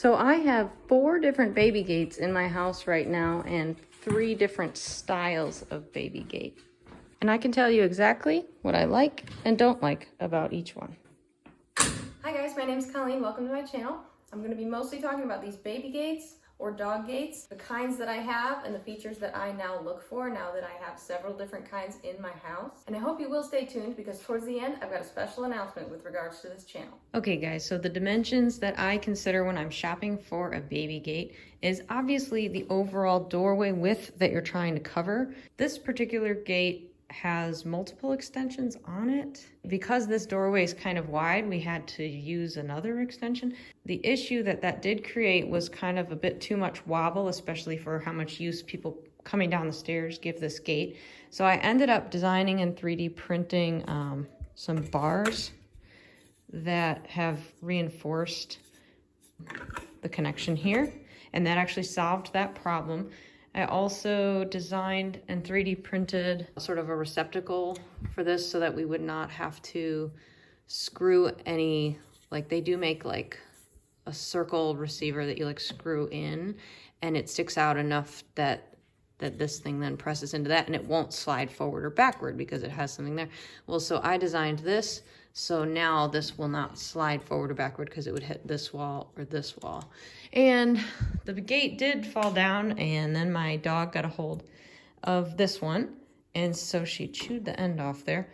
So I have 4 different baby gates in my house right now and 3 different styles of baby gate. And I can tell you exactly what I like and don't like about each one. Hi guys, my name is Colleen. Welcome to my channel. I'm going to be mostly talking about these baby gates or dog gates, the kinds that I have and the features that I now look for now that I have several different kinds in my house. And I hope you will stay tuned because towards the end I've got a special announcement with regards to this channel. Okay guys, so the dimensions that I consider when I'm shopping for a baby gate is obviously the overall doorway width that you're trying to cover. This particular gate has multiple extensions on it. Because this doorway is kind of wide, we had to use another extension. The issue that did create was kind of a bit too much wobble, especially for how much use people coming down the stairs give this gate. So I ended up designing and 3D printing some bars that have reinforced the connection here, and that actually solved that problem. I also designed and 3D printed sort of a receptacle for this so that we would not have to screw any, like they do make like a circle receiver that you like screw in and it sticks out enough that this thing then presses into that and it won't slide forward or backward because it has something there. Well, so I designed this, so now this will not slide forward or backward because it would hit this wall or this wall. And the gate did fall down and then my dog got a hold of this one and so she chewed the end off there.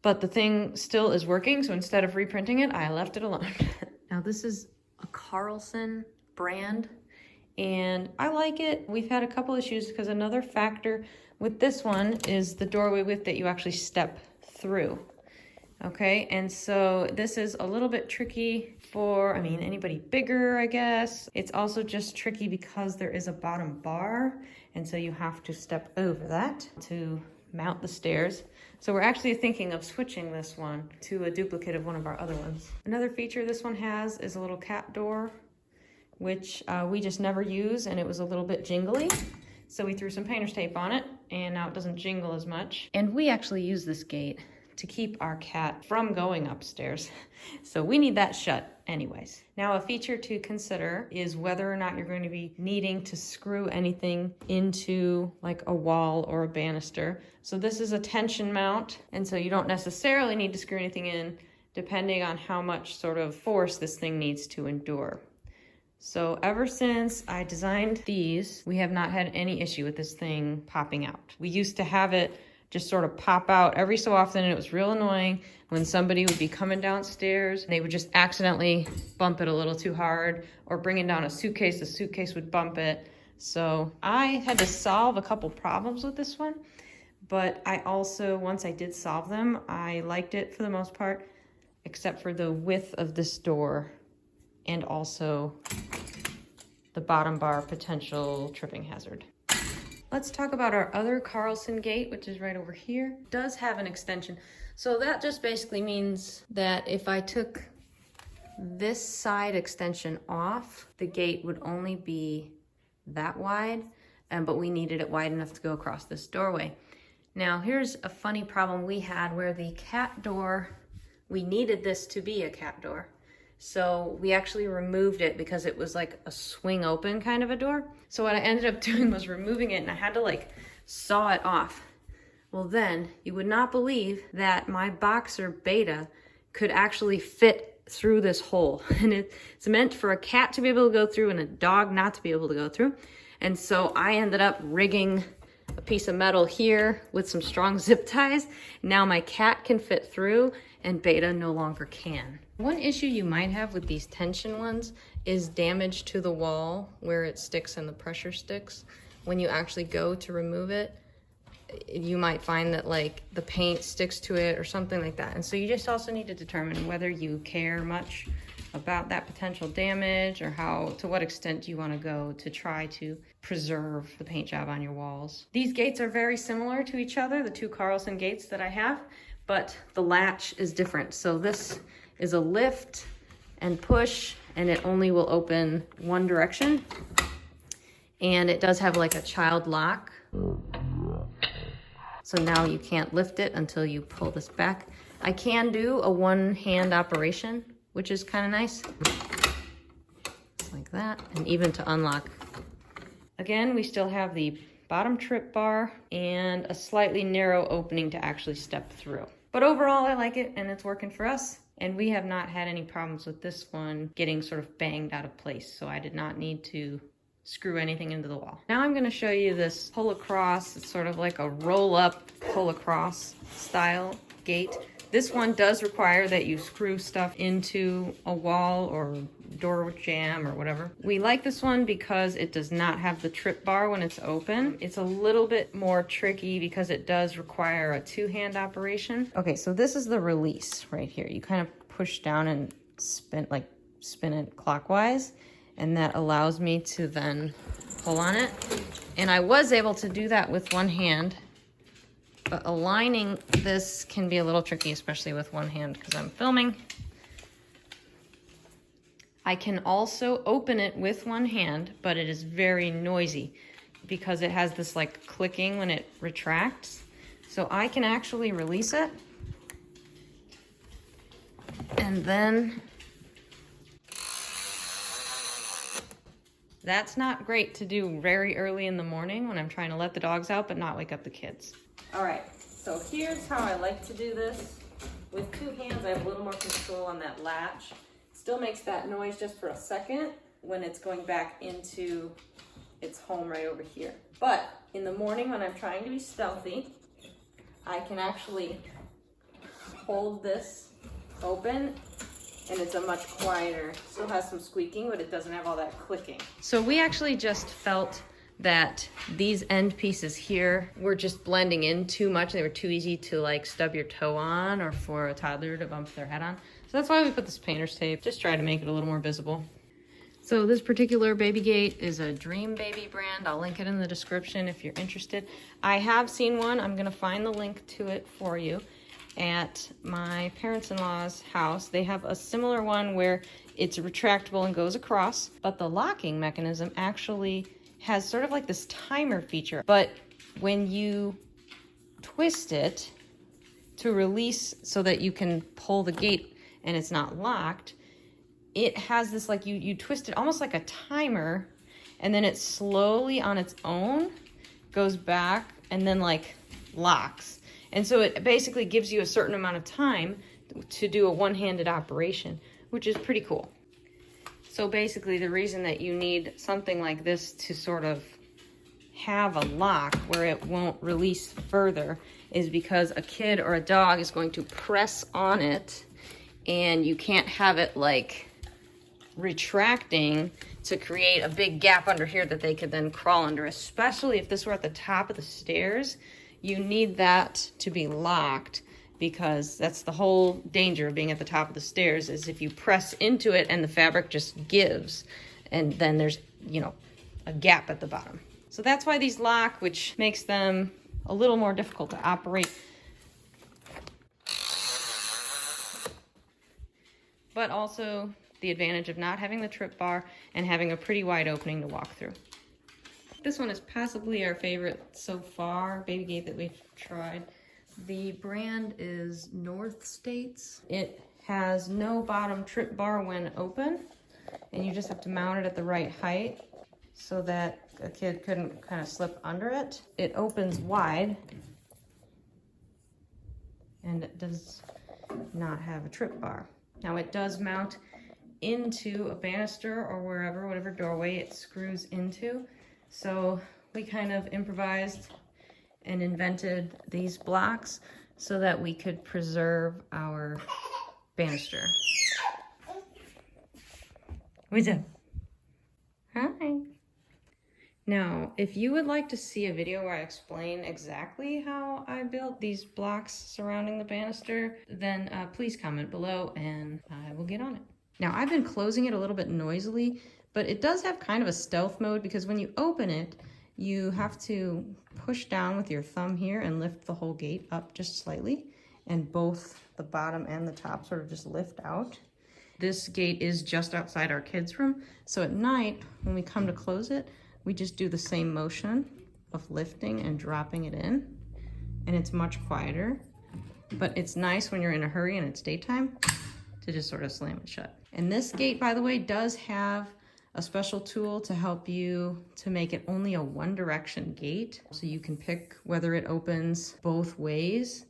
But the thing still is working, so instead of reprinting it, I left it alone. Now this is a Carlson brand and I like it. We've had a couple issues because another factor with this one is the doorway width that you actually step through. Okay, and so this is a little bit tricky for, I mean, anybody bigger, I guess. It's also just tricky because there is a bottom bar, and so you have to step over that to mount the stairs. So we're actually thinking of switching this one to a duplicate of one of our other ones. Another feature this one has is a little cat door, which we just never use, and it was a little bit jingly. So we threw some painter's tape on it, and now it doesn't jingle as much. And we actually use this gate to keep our cat from going upstairs. So we need that shut anyways. Now a feature to consider is whether or not you're going to be needing to screw anything into like a wall or a banister. So this is a tension mount, and so you don't necessarily need to screw anything in depending on how much sort of force this thing needs to endure. So ever since I designed these, we have not had any issue with this thing popping out. We used to have it just sort of pop out every so often, and it was real annoying when somebody would be coming downstairs and they would just accidentally bump it a little too hard, or bringing down a suitcase, the suitcase would bump it. So I had to solve a couple problems with this one, but I also, once I did solve them, I liked it for the most part, except for the width of this door and also the bottom bar potential tripping hazard. Let's talk about our other Carlson gate, which is right over here. It does have an extension. So that just basically means that if I took this side extension off, the gate would only be that wide, but we needed it wide enough to go across this doorway. Now here's a funny problem we had where the cat door, we needed this to be a cat door. So we actually removed it because it was like a swing open kind of a door. So what I ended up doing was removing it, and I had to like saw it off. Well then, you would not believe that my boxer Beta could actually fit through this hole. And it's meant for a cat to be able to go through and a dog not to be able to go through. And so I ended up rigging a piece of metal here with some strong zip ties. Now my cat can fit through and Beta no longer can. One issue you might have with these tension ones is damage to the wall where it sticks and the pressure sticks. When you actually go to remove it, you might find that like the paint sticks to it or something like that. And so you just also need to determine whether you care much about that potential damage or to what extent you want to go to try to preserve the paint job on your walls. These gates are very similar to each other, the 2 Carlson gates that I have, but the latch is different. So this is a lift and push, and it only will open one direction. And it does have like a child lock. So now you can't lift it until you pull this back. I can do a one-hand operation, which is kind of nice. Like like that, and even to unlock. Again, we still have the bottom trip bar and a slightly narrow opening to actually step through. But overall, I like it and it's working for us. And we have not had any problems with this one getting sort of banged out of place. So I did not need to screw anything into the wall. Now I'm gonna show you this pull across. It's sort of like a roll up, pull across style gate. This one does require that you screw stuff into a wall or door jamb or whatever. We like this one because it does not have the trip bar when it's open. It's a little bit more tricky because it does require a two-hand operation. Okay, so this is the release right here. You kind of push down and spin it clockwise, and that allows me to then pull on it. And I was able to do that with one hand, but aligning this can be a little tricky, especially with one hand because I'm filming. I can also open it with one hand, but it is very noisy because it has this like clicking when it retracts. So I can actually release it. And then that's not great to do very early in the morning when I'm trying to let the dogs out but not wake up the kids. All right, so here's how I like to do this. With two hands, I have a little more control on that latch. Still makes that noise just for a second when it's going back into its home right over here. But in the morning when I'm trying to be stealthy, I can actually hold this open and it's a much quieter, still has some squeaking, but it doesn't have all that clicking. So we actually just felt that these end pieces here were just blending in too much. They were too easy to like stub your toe on or for a toddler to bump their head on. So that's why we put this painter's tape, just try to make it a little more visible. So this particular baby gate is a Dreambaby brand. I'll link it in the description if you're interested. I have seen one, I'm gonna find the link to it for you, at my parents-in-law's house. They have a similar one where it's retractable and goes across, but the locking mechanism actually has sort of like this timer feature. But when you twist it to release so that you can pull the gate and it's not locked, it has this like you twist it almost like a timer, and then it slowly on its own goes back and then like locks. And so it basically gives you a certain amount of time to do a one-handed operation, which is pretty cool. So basically the reason that you need something like this to sort of have a lock where it won't release further is because a kid or a dog is going to press on it, and you can't have it like retracting to create a big gap under here that they could then crawl under, especially if this were at the top of the stairs. You need that to be locked, because that's the whole danger of being at the top of the stairs, is if you press into it and the fabric just gives, and then there's, you know, a gap at the bottom. So that's why these lock, which makes them a little more difficult to operate. But also the advantage of not having the trip bar and having a pretty wide opening to walk through. This one is possibly our favorite so far, baby gate that we've tried. The brand is North States. It has no bottom trip bar when open, and you just have to mount it at the right height so that a kid couldn't kind of slip under it. It opens wide, and it does not have a trip bar. Now it does mount into a banister or whatever doorway it screws into. So we kind of improvised and invented these blocks so that we could preserve our banister. What's up? Hi. Now, if you would like to see a video where I explain exactly how I built these blocks surrounding the banister, then please comment below and I will get on it. Now, I've been closing it a little bit noisily, but it does have kind of a stealth mode, because when you open it, you have to push down with your thumb here and lift the whole gate up just slightly, and both the bottom and the top sort of just lift out. This gate is just outside our kids' room, so at night when we come to close it, we just do the same motion of lifting and dropping it in, and it's much quieter. But it's nice when you're in a hurry and it's daytime to just sort of slam it shut. And this gate, by the way, does have a special tool to help you to make it only a one direction gate. So you can pick whether it opens both ways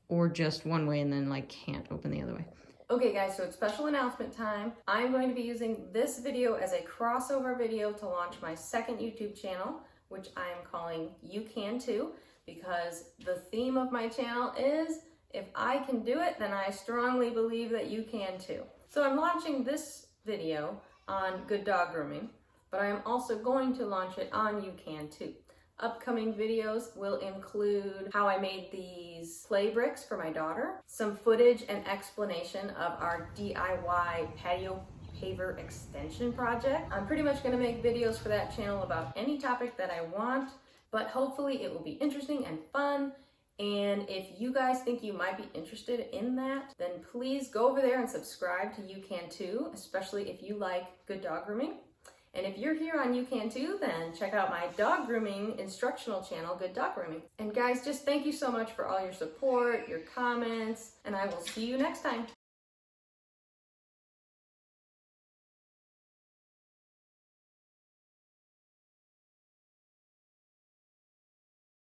or just one way and then like can't open the other way. Okay guys, so it's special announcement time. I'm going to be using this video as a crossover video to launch my second YouTube channel, which I am calling You Can Too, because the theme of my channel is, if I can do it, then I strongly believe that you can too. So I'm launching this video on good dog grooming, but I am also going to launch it on You Can Too. Upcoming videos will include how I made these play bricks for my daughter, some footage and explanation of our DIY patio paver extension project. I'm pretty much going to make videos for that channel about any topic that I want, but hopefully it will be interesting and fun. And if you guys think you might be interested in that, then please go over there and subscribe to You Can Too, especially if you like good dog grooming. And if you're here on You Can Too, then check out my dog grooming instructional channel, Good Dog Grooming. And guys, just thank you so much for all your support, your comments, and I will see you next time.